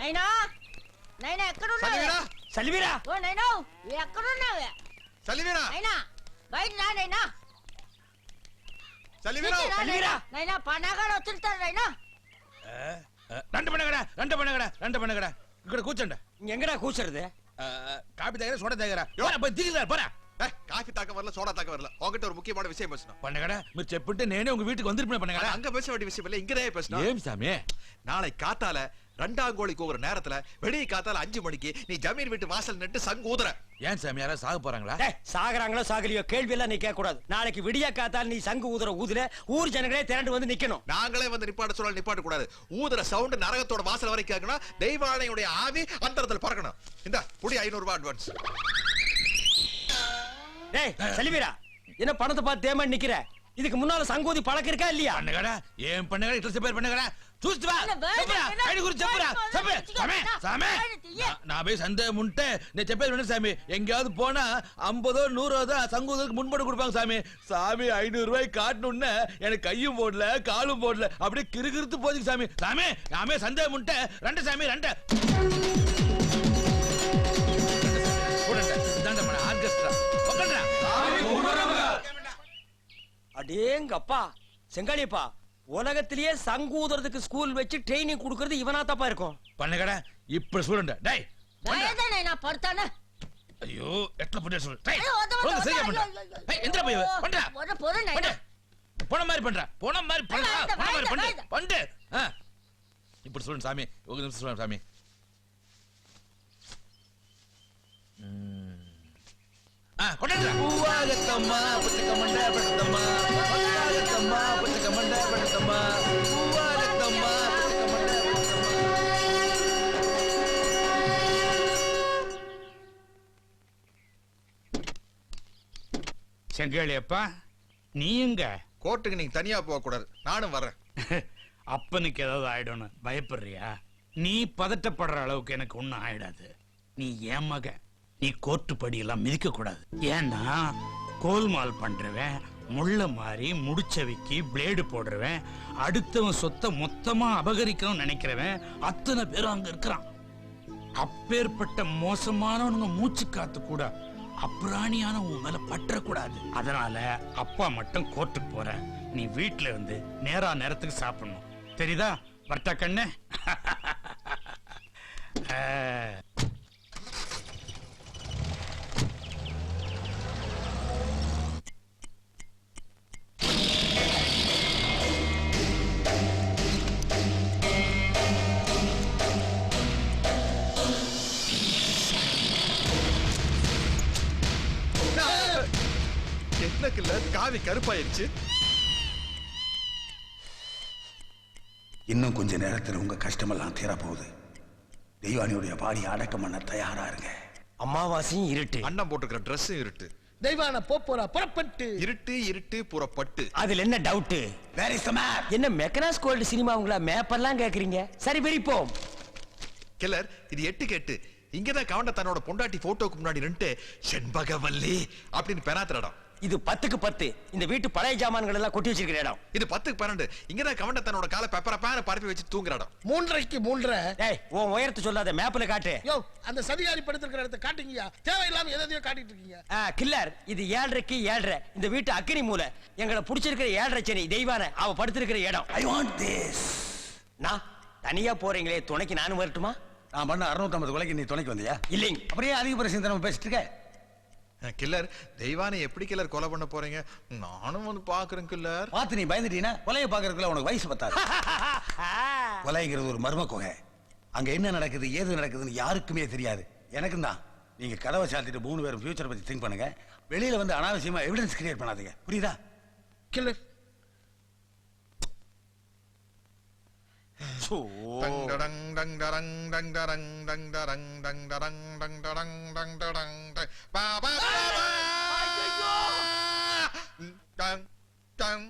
నైనా నైనా ఎక్కడున్నావు? సలివీరా ఓ నైనా ఎక్కడున్నావు? సలివీరా నైనా బయట రా నైనా. సలివీరా నైనా పండగలు వస్తుంటారు నైనా. రంట పండగడ ఇక్కడ కూర్చోండి. ఎంగడా కూర్చోరుదే? కాపీ దగ్గర సోడా దగ్గర దిగుతారు పరా. காஃபி தாக்க வரல சோடா தாக்க வரல உங்ககிட்ட ஒரு முக்கியமான விஷயம் பேசணும். பண்ணகடா మీరు చెప్పుంటే నేనే உங்க வீட்டுக்கு வந்திருப்பேன் பண்ணகடா. அங்க பேச வேண்டிய விஷயம் இல்ல, இங்கதே பேசணும். ஏம் சாமி? நாளை காத்தால ரெண்டாம் கோழி கூவுற நேரத்துல வெடிய காத்தால 5 மணிக்கு நீ ஜமீன் வீட்டு வாசல் நின்னு சங்கு ஊதுற. ஏன் சாமி யாரா சாக போறாங்களா? சாகறாங்களோ சாகலையோ கேள்வி எல்லாம் நீ கேட்க கூடாது. நாளைக்கு விடிய காத்தால நீ சங்கு ஊதுற ஊதுல ஊர் ஜனங்களே திரண்டு வந்து நிக்கணும். நாங்களே வந்து நிப்பாட்ட சொல்ல நிப்பாட்ட கூடாது. ஊதுற சவுண்ட் நரகத்தோட வாசல் வரைக்கும் கேட்கணும். தெய்வானையுடைய ஆவி அந்தரத்துல பறக்கணும். இந்த புடி 500 ரூபாய் அட்வான்ஸ். டேய் சலிவீரா, என்ன பணத்தை பார்த்து தேமா நிக்கிற? இதுக்கு முன்னால சங்கூதி பழக்கம் இருக்கா இல்லையா? பண்ணகடா ஏன் பண்ணகடா இட்ல பேர் பண்ணகடா చూస్తు వా చెప్పరా ఐడి గురించి చెప్పరా చెప్పే సామే సామే నా బై సందేహం ఉంటే నేను చెప్పేది వినండి సామి. எங்கயாவது போனா 50 100 சங்கூதருக்கு முன்படு கொடுப்பாங்க சாமி. சாமி 500 ரூபாய் காட்டணும்னு எனக்கு கையும் போடல காலும் போடல அப்படியே கிறுகிறுத்து போகுது சாமி. சாமி நாமே சந்தேகம் ఉంటే ரெண்டு சாமி ரெண்டு போடுங்க இதாண்ட మన ஆர்கெஸ்ட்ரா உட்கார்றா. அடேங்கப்பா செங்காளியப்பா, உலகத்திலேயே சங்கூதுறதுக்கு ஸ்கூல் வச்சு ட்ரைனிங் கொடுக்கறது இவனா தப்பா இருக்கும். பண்ணகடா இப்ப சொல்லுங்க. டேய் நைனா படுத்தானே. ஐயோ எట్లా பண்ண சொல்லு. டேய் ஒழுங்கா சரியா பண்றா. ஏய் எந்திர போய் பண்றா. போற நைனா போன மாதிரி பண்றா. போன மாதிரி பண்ணு பண்ணு. இப்படி சொல்லுங்க சாமி. ஒரு நிமிஷம் சொல்லுங்க சாமி. கொண்டா பூவாகத்தம்மா புத்தகமண்ட படுத்தம்மா பூவாகத்தம்மா புத்தகமண்ட படுத்தம்மா பூவாகத்தம்மா புத்தகமண்ட படுத்தம்மா. செங்காளியப்பா நீ எங்க? கோர்ட்டுக்கு நீங்க தனியா போக கூடாது, நானும் வரேன். அப்பனுக்கு ஏதாவது ஆயிடும்னு பயப்படுறியா? நீ பதட்டப்படுற அளவுக்கு எனக்கு ஒண்ணும் ஆயிடாது. நீ என் மக, நீ கோர்ட்டு படியெல்லாம் மிதிக்க கூடாது. ஏன்னா கோல்மால் பண்றவன் முள்ள மாதிரி முடிச்சவைக்கு பிளேடு போடுறவன் அடுத்தவன் சொத்தை மொத்தமா அபகரிக்கணும்னு நினைக்கிறவன் அத்தனை பேரும் அங்க இருக்கிறான். அப்பேற்பட்ட மோசமானவனுங்க மூச்சு காத்து கூட அப்புறாணியான உன் மேல பற்றக்கூடாது. அதனால அப்பா மட்டும் கோர்ட்டுக்கு போற, நீ வீட்டுல இருந்து நேரத்துக்கு சாப்பிடணும். தெரியுதா? வர்த்தா கண்ணு. என்னக்குல்ல காவி கருப்பாயிருச்சு. இன்னும் கொஞ்ச நேரத்தில் உங்க கஷ்டமெல்லாம் தீர போகுது. தெய்வானியுடைய பாடி அடக்கம் பண்ண தயாரா இருங்க. அமாவாசையும் இருட்டு, அண்ணன் போட்டுக்கிற ட்ரெஸ்ஸும் இருட்டு. தெய்வான போறா புறப்பட்டு. இருட்டு இருட்டு புறப்பட்டு. அதுல என்ன doubt? Where is the map? என்ன மெக்கனாஸ் கோல்ட் சினிமாவுங்களா மேப் எல்லாம் கேக்குறீங்க? சரி விரிப்போம். கில்லர் இது 8 இங்கதான் கவண்ட தன்னோட பொண்டாட்டி போட்டோக்கு முன்னாடி நின்று செண்பகவல்லி அப்படின்னு பெறாத்துற இடம். இது 10க்கு 10. இந்த வீட்டு பழைய ஜாமான்கள் எல்லாம் கொட்டி வச்சிருக்கிற இடம். இது 10க்கு 12. இங்கதான் கவண்ட தன்னோட காலை பெப்பரப்பான பரப்பி வச்சு தூங்குற இடம். 3:30க்கு 3:30. டேய் உன் உயரத்தை சொல்லாத, மேப்ல காட்டு. யோ அந்த சதிகாரி படுத்துக்கிற இடத்தை காட்டுங்கயா. தேவையில்லாம எதையோ காட்டிட்டு இருக்கீங்க. கில்லர் இது 7:30க்கு 7:30. இந்த வீட்டு அக்கினி மூலை. எங்களை பிடிச்சிருக்கிற 7:30 சனி தெய்வான அவ படுத்திருக்கிற இடம். I want this. நான் தனியா போறீங்களே, துணைக்கு நானும் வரட்டுமா? நான் பண்ண 650 கொலைக்கு நீ துணைக்கு வந்தியா? இல்லைங்க. அப்படியே அதிக பிரச்சனை நம்ம பேசிட்டு இருக்க. கில்லர் தெய்வானை எப்படி கில்லர் கொலை பண்ண போறீங்க? நானும் வந்து பாக்குறேன் கில்லர். பார்த்து நீ பயந்துட்டீனா கொலையை பாக்குறதுக்குள்ள உனக்கு வயசு பத்தாது. கொலைங்கிறது ஒரு மர்ம குகை. அங்க என்ன நடக்குது ஏது நடக்குதுன்னு யாருக்குமே தெரியாது. எனக்கும் தான். நீங்க கதவை சாத்திட்டு 3 பேரும் ஃபியூச்சர் பத்தி திங்க் பண்ணுங்க. வெளியில வந்து அனாவசியமா எவிடன்ஸ் கிரியேட் பண்ணாதீங்க. புரியுதா? Killer tongue tongue tongue tongue tongue tongue tongue tongue tongue tongue tongue tongue tongue tongue பா பா டங் டங்.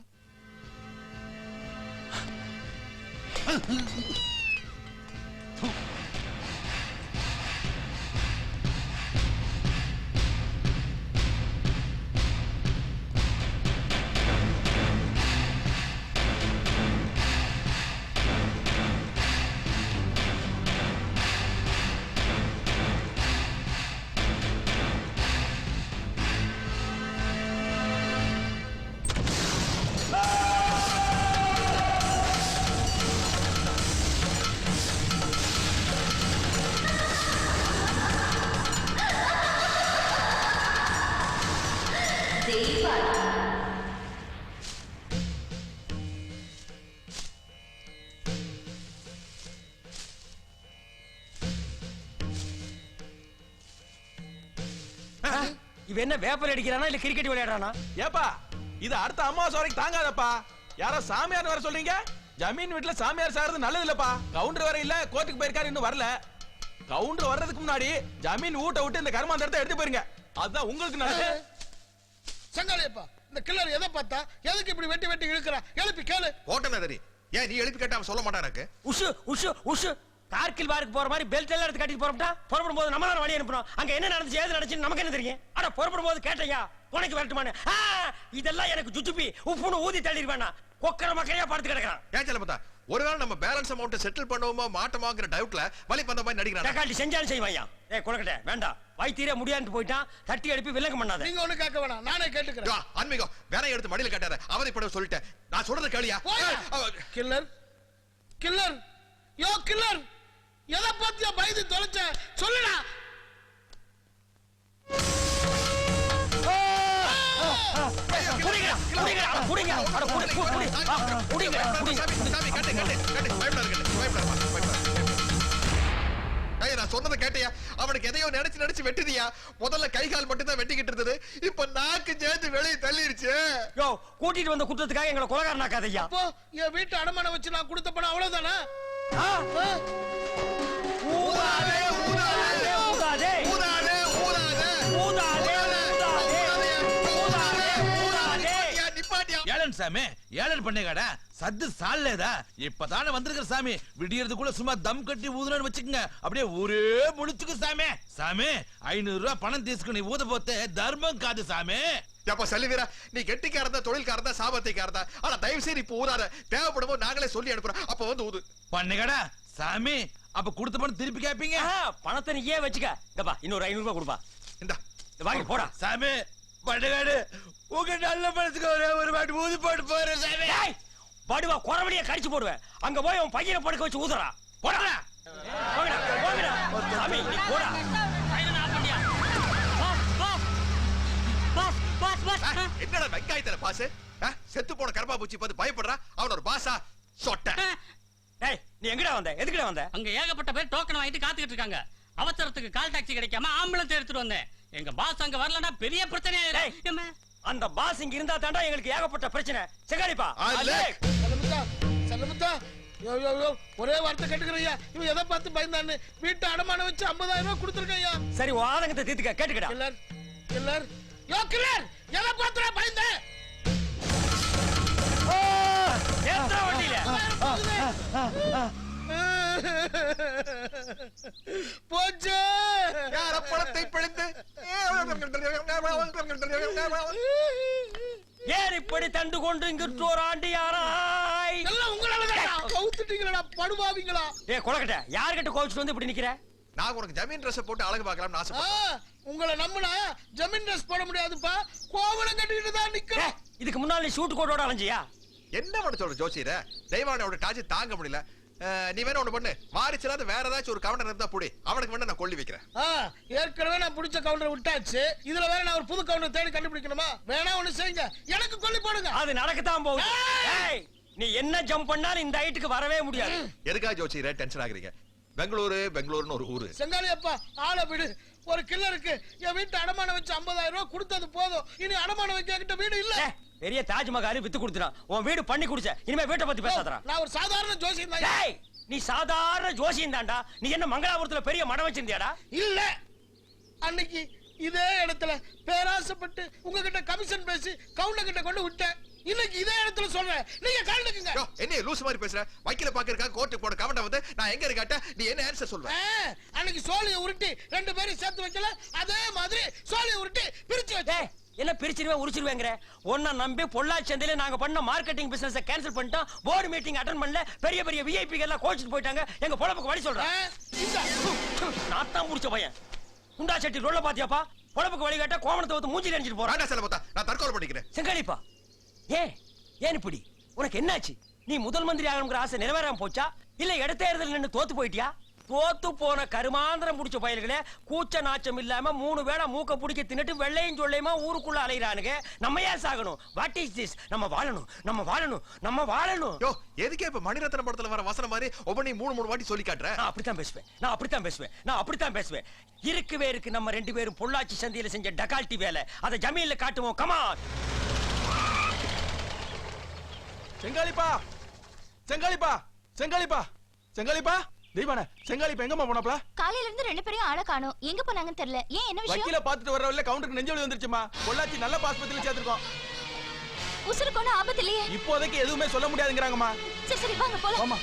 இவ என்ன வேப்பல் அடிக்கிறானா இல்ல கிரிக்கெட் விளையாடுறானா? ஏப்பா இது அடுத்த அமாவாசை வரைக்கும் தாங்காதப்பா. யாரோ சாமியார் வர சொல்றீங்க? ஜமீன் வீட்டுல சாமியார் சாகிறது நல்லது இல்லப்பா. கவுண்டர் வர இல்ல, கோர்ட்டுக்கு போயிருக்காரு, இன்னும் வரல. கவுண்டர் வர்றதுக்கு முன்னாடி ஜமீன் ஊட்ட விட்டு இந்த கர்மாந்தரத்தை எடுத்து போயிருங்க. அதுதான் உங்களுக்கு நல்லது. செங்காலியப்பா, இந்த கில்லர் எதை பார்த்தா எதுக்கு இப்படி வெட்டி வெட்டி இழுக்கிறா? எழுப்பி கேளு. ஓட்டனதரி ஏன் நீ எழுப்பி கேட்டா அவன் சொல்ல மாட்டான் எனக்கு. உஷு உஷு உஷு கார்கில் வாருக்கு போற மாதிரி பெல்ட் எல்லாம் எடுத்து கட்டிட்டு போறோம்டா. புறப்படும் போது நம்ம தான் வழி அனுப்பணும். அங்க என்ன நடந்துச்சு ஏது நடந்துச்சு நமக்கு என்ன தெரியும்? அட புறப்படும் போது கேட்டையா உனக்கு வரட்டுமான்னு. இதெல்லாம் எனக்கு ஜுஜுபி உப்புன்னு ஊதி தள்ளிடுவேனா? கொக்கர மக்கரையா படுத்து கிடக்குறான். ஏன் சொல்ல பார்த்தா ஒருவேளை நம்ம பேலன்ஸ் அமௌண்ட் செட்டில் பண்ணுவோமா மாட்டோமாங்கிற டவுட்ல வலி பந்த மாதிரி நடிக்கிறான். தக்காளி செஞ்சாலும் செய்வாயா? ஏய் கொலக்கட்டே வேண்டாம், வைத்தீரே முடியாதுன்னு போயிட்டான். தட்டி எழுப்பி வில்லங்க பண்ணாத. நீங்க ஒண்ணு கேட்க வேணாம், நானே கேட்டுக்கிறேன். ஆன்மீகம் வேற எடுத்து மடியில கட்டாத. அவதிப்பட சொல்லிட்டேன். நான் சொல்றது கேளியா? கில்லர் கில்லர் யோ கில்லர், எதை பத்தியா பயந்து தொலைச்ச சொல்லுடா. நான் சொன்னதை கேட்டியா? அவனுக்கு எதையோ நினைச்சு நினைச்சு வெட்டுதியா? முதல்ல கை கால் மட்டும் தான் வெட்டிக்கிட்டு இருந்தது, இப்ப நாக்கு சேர்த்து வெளியே தள்ளிருச்சு. யோ கூட்டிட்டு வந்த குற்றத்துக்காக எங்களை கொலகாரனாக்காதையா? அப்போ என் வீட்டு அடமானம் வச்சு நான் கொடுத்த பணம் அவ்வளவுதானா? ஊதாதே ஊதாதே ஊதாதே ஊதாதே ஊதாதே ஏழன் சாமி, ஏழன் பண்ணேகாடா சத்து சாலேதா இப்பதானே வந்திருக்கிற சாமி. விடியறதுக்குள்ள சும்மா தம் கட்டி ஊதுனு வச்சுக்கங்க, அப்படியே ஊரே முழிச்சுக்கு சாமி. சாமி 500 ரூபாய் பணம் தீசுக்கு நீ ஊத போத்தே தர்மம் காது சாமி. அப்ப சல்லிவீரா, நீ கெட்டிக்காரதா தொழில்காரதா சாபத்தைக்காரதா, ஆனா தயவு செய்து இப்ப ஊதாத. தேவைப்படும் போது நாங்களே சொல்லி அனுப்புறோம், அப்ப வந்து ஊது. பண்ணேகாடா சாமி, அப்ப கொடுத்த பணம் திருப்பி கேப்பீங்க? பணத்தை நீ ஏன் வச்சுக்க. இந்தப்பா இன்னொரு 500 ரூபாய் கொடுப்பா. இந்தா வாங்கி போடா. சாமி பண்ணேகாடு உங்க நல்ல மனசுக்கு ஒரு வாட்டி ஊதி போட்டு போறேன் சாமி. வடுவா குறவடிய கடிச்சு போடுவேன். அங்க போய் உன் பையனை படுக்க வச்சு ஊதுறா. போடா போங்கடா போங்கடா. சாமி நீ போடா. என்னடா வெங்காயத்துல பாசு? செத்து போன கர்ப்பா பூச்சி பார்த்து பயப்படுறா? அவன் ஒரு பாசா சொட்ட. ஏய் நீ எங்கடா வந்த? எதுக்குடா வந்த? அங்க ஏகப்பட்ட பேர் டோக்கன் வாங்கிட்டு காத்துக்கிட்டு இருக்காங்க. அவசரத்துக்கு கால் டாக்ஸி கிடைக்காம ஆம்புலன்ஸ் எடுத்துட்டு வந்தேன். எங்க பாஸ் அங்க வரலன்னா பெரிய பிரச்சனை ஆயிடும். அந்த பாஸ் இங்க இருந்தா தாண்டா எங்களுக்கு ஏகப்பட்ட பிரச்சனை. செங்காலிப்பா செல்லமுத்தா செல்லமுத்தா, யோ யோ யோ ஒரே வார்த்தை கேட்டுக்கிறையா? இவன் எதை பார்த்து பயந்தான்னு வீட்டு அடமானம் வச்சு 50,000 ரூபாய் கொடுத்துருக்கையா. சரி ஆதங்கத்தை தீர்த்துக்க கேட்டுக்கடா. கில்லர் கில்லர் யோ கில்லர், எதை பார்த்துடா பயந்த? ஏத்ரா வண்டியில போச்சு. யார பணத்தை பிழிந்து ஏன் இப்படி தண்டு கொண்டு இங்கிட்டு ஒரு ஆண்டியாராய்? எல்லாம் உங்களாலதான் கவுத்துட்டீங்களா படுபாவீங்களா? ஏ கொலக்கட்ட யார்கிட்ட கோவிச்சுட்டு வந்து இப்படி நிக்கிற? நான் உனக்கு ஜமீன் ட்ரெஸ் போட்டு அழகு பார்க்கலாம்னு ஆசைப்பட்டேன். உங்களை நம்பினா ஜமீன் ட்ரெஸ் போட முடியாதுப்பா. கோவலம் கட்டிக்கிட்டு தான் நிக்கிறேன். இதுக்கு முன்னாடி நீ ஷூட் கோட்டோட அலைஞ்சியா? என்ன பண்ண சொல்ற ஜோசியர? தெய்வானோட டார்ச் தாங்க முடியல. நீ வேணா ஒண்ணு பண்ணு, வாரிச்சலாத வேற ஏதாச்சும் ஒரு கவுண்டர் இருந்தா புடி, அவனுக்கு வேணா நான் கொல்லி வைக்கிறேன். ஏற்கனவே நான் பிடிச்ச கவுண்டர் விட்டாச்சு, இதுல வேற நான் ஒரு புது கவுண்டர் தேடி கண்டுபிடிக்கணுமா? வேணா ஒண்ணு செய்யுங்க, எனக்கு கொல்லி போடுங்க. அது நடக்கத்தான் போகுது. ஏய் நீ என்ன ஜம்ப் பண்ணாலும் இந்த ஹைட்டுக்கு வரவே முடியாது. எதுக்காக ஜோசியர டென்ஷன் ஆகுறீங்க? பெங்களூருன்னு ஒரு ஊரு. செங்காலி அப்பா ஆள விடு. ஒரு கில்லருக்கு என் வீட்டு அடமானம் வச்சு 50,000 ரூபாய் கொடுத்தது போதும். இனி அடமானம் வைக்க கிட்ட வீடு இல்ல. பெரிய தாஜ்மஹால் வித்து கொடுத்துறான். உன் வீடு பண்ணி குடிச்ச. இனிமே வீட்டை பத்தி பேசாதடா. நான் ஒரு சாதாரண ஜோசியம் தான். டேய் நீ சாதாரண ஜோசியம் தான்டா. நீ என்ன மங்களாபுரத்துல பெரிய மடம் வச்சிருந்தியாடா? இல்ல, அன்னைக்கு இதே இடத்துல பேராசைப்பட்டு உங்ககிட்ட கமிஷன் பேசி கவுண்டர் கிட்ட கொண்டு விட்டேன். இன்னைக்கு இதே இடத்துல சொல்றேன், நீங்க கலந்துக்குங்க. என்ன லூஸ் மாதிரி பேசுற? வைக்கல பாக்குறதுக்காக கோர்ட்டுக்கு போட கவண்ட வந்து நான் எங்க இருக்காட்ட நீ என்ன ஆன்சர் சொல்ற? அன்னைக்கு சோழியை உருட்டி 2 பேரும் சேர்த்து வைக்கல, அதே மாதிரி சோழியை உருட்டி பிரிச்சு வச்சே. என்ன பிரிச்சிருவேன் உரிச்சிருவேங்கற? ஒன்ன நம்பி பொள்ளாச்சி சந்தையில நாங்க பண்ண மார்க்கெட்டிங் பிசினஸை கேன்சல் பண்ணிட்டோம். போர்டு மீட்டிங் அட்டெண்ட் பண்ணல. பெரிய பெரிய விஐபி எல்லாம் கோச்சிட்டு போயிட்டாங்க. எங்க பொழப்புக்கு வழி சொல்றேன். நாத்தான் முடிச்ச பையன் குண்டா சட்டி ரோல பாத்தியாப்பா? பொழப்புக்கு வழி கேட்டா கோவணத்தை வந்து மூஞ்சில அடிச்சிட்டு போறான். வேண்டாம் செல்ல போதா, நான் தற்கொலை பண்ணிக்கிறேன். செங்காலிப்பா ஏன் இப்படி? உனக்கு என்னாச்சு? நீ முதல் மந்திரி ஆகணுங்கிற ஆசை நிறைவேறாம போச்சா? இல்ல இடத்தேர்தல் நின்னு தோத்து போயிட்டியா? தோத்து போன கருமாந்திரம் புடிச்ச பயல்களே கூச்ச நாச்சம் இல்லாம 3 வேளை மூக்க புடிக்க தின்னுட்டு வெள்ளையும் சொல்லையுமா ஊருக்குள்ள அலையறானுங்க. நம்ம ஏன் சாகணும்? What is this? நம்ம வாழணும், நம்ம வாழணும், நம்ம வாழணும். யோ எதுக்கே இப்ப மணிரத்னம் படத்துல வர வசனம் மாதிரி ஒவ்வொரு 3 வாட்டி சொல்லி காட்டுற? நான் அப்படித்தான் பேசுவேன், நான் அப்படித்தான் பேசுவேன், நான் அப்படித்தான் பேசுவேன். இருக்கவே இருக்கு நம்ம 2 பேரும் பொள்ளாச்சி சந்தையில செஞ்ச டகால்ட்டி வேலை. அதை ஜமீன்ல காட்டுவோம். கமான். செங்காலிப்பா செங்காலிப்பா செங்காலிப்பா செங்காலிப்பா தெய்வானே செங்காலிப்பா எங்கம்மா போனப்பல? காலையில இருந்து 2 பேரையும் ஆள காணோம். எங்க போனாங்கன்னு தெரியல. ஏன், என்ன விஷயம்? வக்கீல பாத்துட்டு வர வழியில கவுண்டருக்கு நெஞ்சு வலி வந்துருச்சுமா. பொள்ளாச்சி நல்ல ஆஸ்பத்திரியில சேர்த்திருக்கோம். உசுருக்கு ஒண்ணும் ஆபத்து இல்லையே? இப்போதைக்கு எதுவுமே சொல்ல முடியாதுங்கறாங்கம்மா. சரி சரி வாங்க போலாம். ஆமா.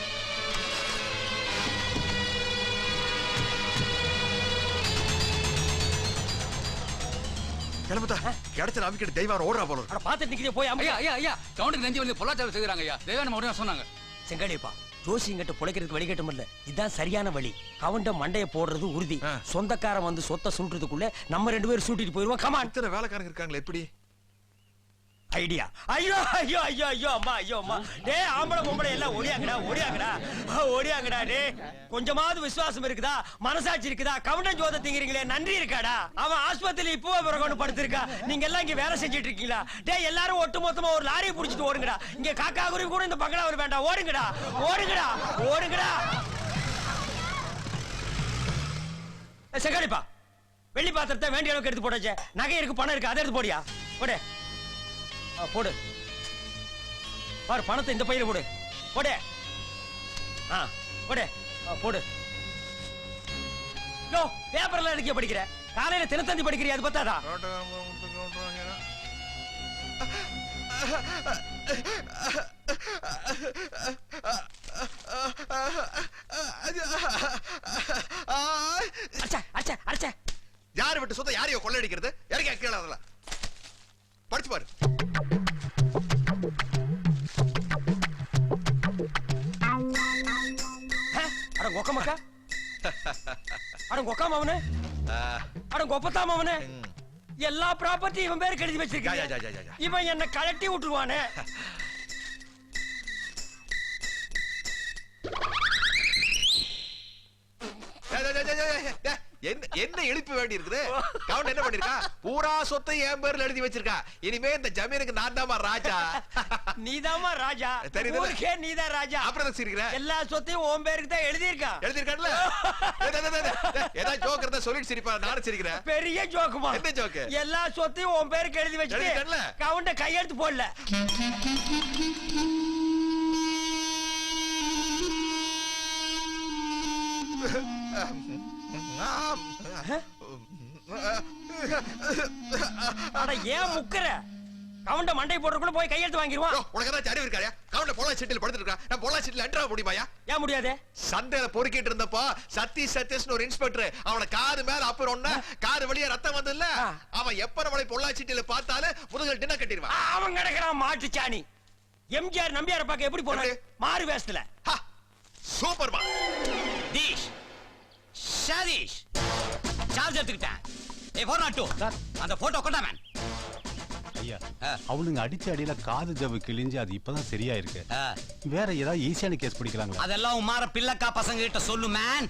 கிளம்புதா கிடைச்ச நம்பிக்கை தெய்வான ஓடுறா போல. அட பாத்துட்டு நிக்கிறே போய் ஐயா ஐயா ஐயா கவுண்டருக்கு நெஞ்சு வந்து பொள்ளாச்சி செய்யறாங்க ஐயா. தேவான உடனே சொன்னாங்க. செங்காலிப்பா ஜோசியங்கிட்ட பொழைக்கிறதுக்கு வழி கேட்டும் இல்ல. இதான் சரியான வழி. கவுண்ட மண்டைய போடுறது உறுதி. சொந்தக்காரன் வந்து சொத்தை சுட்டுறதுக்குள்ள நம்ம 2 பேரும் சூட்டிட்டு போயிருவோம். கமான். இத்தனை வேலைக்காரங்க இருக்காங்களே எப்படி? ஐடியா. ஐயோ ஐயோ ஐயோ ஐயோ அம்மா, ஐயோ அம்மா. டேய் ஆம்பளை பொம்பளை எல்லாம் ஓடியாங்கடா, ஓடியாங்கடா, ஓடியாங்கடா. டேய் கொஞ்சமாவது விசுவாசம் இருக்குதா? மனசாட்சி இருக்குதா? கவுண்டன் ஜோத திங்கிறீங்களே, நன்றி இருக்காடா? அவன் ஆஸ்பத்திரியில இப்போ பிறகு படுத்திருக்கா. நீங்க எல்லாம் இங்க வேலை செஞ்சுட்டு இருக்கீங்களா? டேய் எல்லாரும் ஒட்டு மொத்தமா ஒரு லாரியை புடிச்சிட்டு ஓடுங்கடா. இங்க காக்கா குருவி கூட இந்த பங்களாவில் வேண்டாம். ஓடுங்கடா, ஓடுங்கடா, ஓடுங்கடா. செங்காலிப்பா வெள்ளி பாத்திரத்தை வேண்டிய அளவுக்கு எடுத்து போட்டாச்சே. நகை இருக்கு, பணம் இருக்கு, அதை எடுத்து போடியா. போடு போடு. பாரு பணத்தை இந்த பையில போடு. போடு. போடு போடு. யோ பேப்பர்ல எடுக்க படிக்கிற, காலையில தினத்தந்தி படிக்கிறியா? அது பத்தாதா? யாரு விட்டு சொந்த யாரையோ கொள்ளடிக்கிறது? யாருக்கு கேட்கல? அதெல்லாம் படிச்சு பாரு. அட கொக்க மக்கா, அட கொக்கா மாவனே, அட கொப்பத்தா மாவனே, எல்லா ப்ராப்பர்ட்டி இவன் பேருக்கு எழுதி வச்சிருக்கான். இவன் என்ன கலட்டி விட்டுருவானே. என்ன எழுப்ப வேண்டி இருக்குது? கவுண்ட் என்ன பண்ணிருக்கா? பூரா சொத்தை என் பேர்ல எழுதி வச்சிருக்கா. இனிமே இந்த ஜமீனுக்கு நான் தாமா ராஜா. நீதாமா ராஜா? ஊருக்கே நீதான் ராஜா. அப்புறம் சிரிக்கிற? எல்லா சொத்தையும் உன் பேருக்கு தான் எழுதியிருக்கா. எழுதிருக்கான்ல? ஏதாவது ஜோக் இருந்தா சொல்லிட்டு சிரிப்பா. நானும் சிரிக்கிறேன். பெரிய ஜோக்குமா? என்ன ஜோக்கு? எல்லா சொத்தையும் உன் பேருக்கு எழுதி வச்சிட்டு கவுண்ட கையெழுத்து போடல. அட ஏன் முக்கற? கவுண்ட மண்டை போடுறதுக்குள்ள போய் கையெழுத்து வாங்கிடுவான். உனக்கு ஏதாவது அறிவு இருக்காயா? கவுண்ட பொள்ளா சீட்டில் படுத்துட்டு இருக்கா. நான் பொள்ளா சீட்டில் என்ட்ரா முடியுமாயா? ஏன் முடியாது? சந்தையில பொறுக்கிட்டு இருந்தப்போ சதீஷ்னு ஒரு இன்ஸ்பெக்டர் அவன காது மேல அப்புறம் ஒண்ணு காது வழியா ரத்தம் வந்து இல்ல. அவன் எப்ப நம்மளை பொள்ளா சீட்டில பார்த்தாலும் முதுகில் டின்ன கட்டிடுவான். அவன் கிடக்குறான் மாட்டுச்சாணி. எம்ஜிஆர் நம்பியார பாக்க எப்படி போனாரு? மாறு வேஷத்துல. சூப்பர்மா. தீஷ் சதீஷ் சார்ஜ் எடுத்துக்கிட்டேன். ஏ 402 சார் அந்த போட்டோ கொண்டா மேன். ஐயா அவனுங்க அடிச்ச அடியில காது ஜவ்வு கிழிஞ்சு அது இப்பதான் சரியா இருக்கு. வேற ஏதாவது ஈஸியான கேஸ் பிடிக்கலாங்களா? அதெல்லாம் உமார பிள்ளக்கா பசங்க கிட்ட சொல்லு மேன்.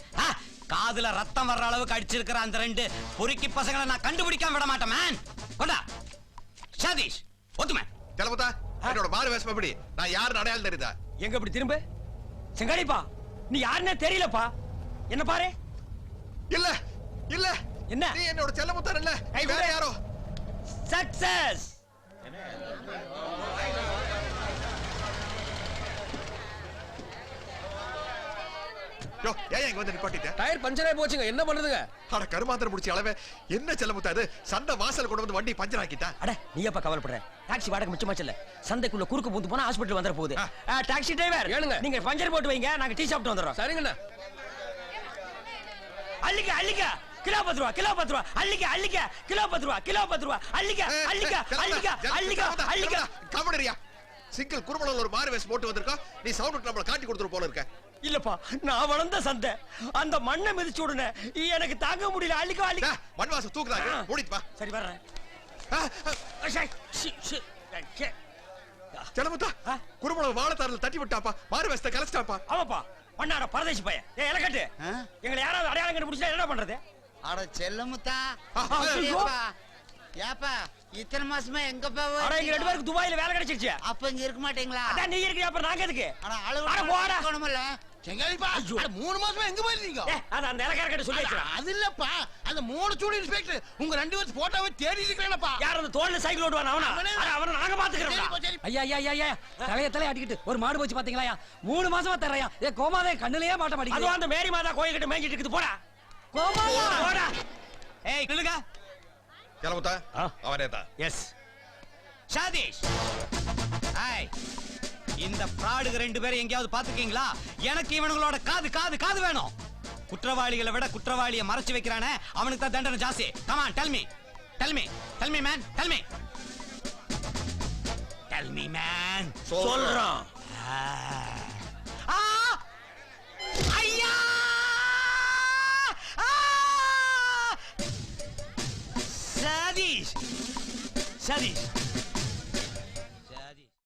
காதுல ரத்தம் வர்ற அளவுக்கு அடிச்சிருக்கிற அந்த 2 பொறுக்கி பசங்களை நான் கண்டுபிடிக்காம விட மாட்டேன் மேன். கொண்டா சதீஷ் ஒத்து மேன். கிளம்புதா என்னோட மாறு வேஷம் எப்படி? நான் யாருன்னு அடையாளம் தெரியுதா? எங்க இப்படி திரும்ப? செங்காலிப்பா நீ யாருன்னே தெரியலப்பா. என்ன பாரு. இல்ல இல்ல என்ன? நீ என்னோட செல்லமுத்தார் இல்ல, நீ வேற யாரோ. சக்சஸ். யோ ஏன் இங்க வந்து நிப்பாட்டிட்ட? டயர் பஞ்சர் ஆயி போச்சுங்க, என்ன பண்ணுதுங்க? அட கருமாந்திரம் முடிச்ச அளவே என்ன செல்லமுத்தா இது? சந்தை வாசல் கொண்டு வந்து வண்டி பஞ்சர் ஆக்கிட்டா. அட நீ எப்ப கவலைப்படுற? டாக்ஸி வாடகை மிச்சமாச்சல்ல. சந்தைக்குள்ள குறுக்கு பூந்து போனா ஹாஸ்பிடல் வந்துற போகுது. டாக்ஸி டிரைவர் ஏனுங்க நீங்க பஞ்சர் போட்டு வைங்க, நாங்க டீ சாப்பிட்டு வந்துறோம். சரிங்கண்ணா. அள்ளிக்க அள்ளிக்க கிலோ 10 ரூபா, கிலோ 10 ரூபா. அள்ளிக்க அள்ளிக்க கிலோ 10 ரூபா, கிலோ 10 ரூபா. அள்ளிக்க அள்ளிக்க அள்ளிக்க அள்ளிக்க அள்ளிக்க. கவனரியா சிங்கிள் குறுமலல் ஒரு மாறு வேஷம் போட்டு வந்திருக்கா. நீ சவுண்ட் நம்மள காட்டி கொடுத்துற போல இருக்க. இல்லப்பா நான் வளர்ந்த சந்தை அந்த மண்ணை மிதிச்சு உடனே எனக்கு தாங்க முடியல. அள்ளிக்க அள்ளிக்க. மண் வாசம் தூக்குறாங்க. ஓடிட்டு வா. சரி வர்றேன். செல்லமுத்தா குறுமலல் வாழைத்தாரில் தட்டி விட்டாப்பா. மாறு வேஷத்தை கலச்சிட்டாப்பா. ஆமாப்பா பண்ணாட பரதேசி பையன் ஏய் இலக்கட்டு எங்களை யாராவது அடையாளம் கண்டுபிடிச்சா என்ன பண்றது அட செல்லமுத்தா ஐயோ. ஏப்பா இத்தனை மாசமா எங்க அட எங்க ரெண்டு பேருக்கு துபாயில வேலை கிடைச்சிருச்சு அப்ப இங்க இருக்க மாட்டீங்களா அதான் நீ இருக்கியா அப்புறம் நாங்க எதுக்கு ஆனா அட போடா. அழுகணும்ல செங்காலிப்பா அட 3 மாசமா எங்க போயிருந்தீங்க ஏய், அது அந்த இலக்காரக்கிட்ட சொல்லி வச்சிருக்கேன் அது இல்லப்பா அந்த 3 சூடு இன்ஸ்பெக்டர் உங்க 2 பேரும் போட்டோவை தேடி இருக்கேனப்பா யார் அந்த தோல்ல சைக்கிள் ஓட்டுவான் அவனா அட அவனை நாங்க பாத்துக்கறோம் ஐயா ஐயா ஐயா ஐயா தலைய அடிக்கிட்டு ஒரு மாடு போச்சு பாத்தீங்களா 3 மாசமா தர்றையா ஏ கோமாதே கண்ணுலயே மாட்ட அது மாட்டேங்குது அந்த மேரி மாதா கோயில் கிட்ட மேய்ஞ்சிட்டு இருக்குது போடா கோமாதா போடா ஏய் கிளுங்க கிளம்புத்தா அவனே தான் எஸ் சதீஷ் ஹாய் இந்த ஃப்ராடுக ரெண்டு பேரும் எங்கேயாவது பாத்துக்கீங்களா எனக்கு இவனுங்களோட காது காது காது வேணும் குற்றவாளிகளை விட குற்றவாளியை மறைச்சு வைக்கிறானே அவனுக்கு தான் தண்டனை ஜாஸ்தி come on tell me tell me tell me man tell me tell me man சொல்றான் ஐயா சதீஷ் சதீஷ்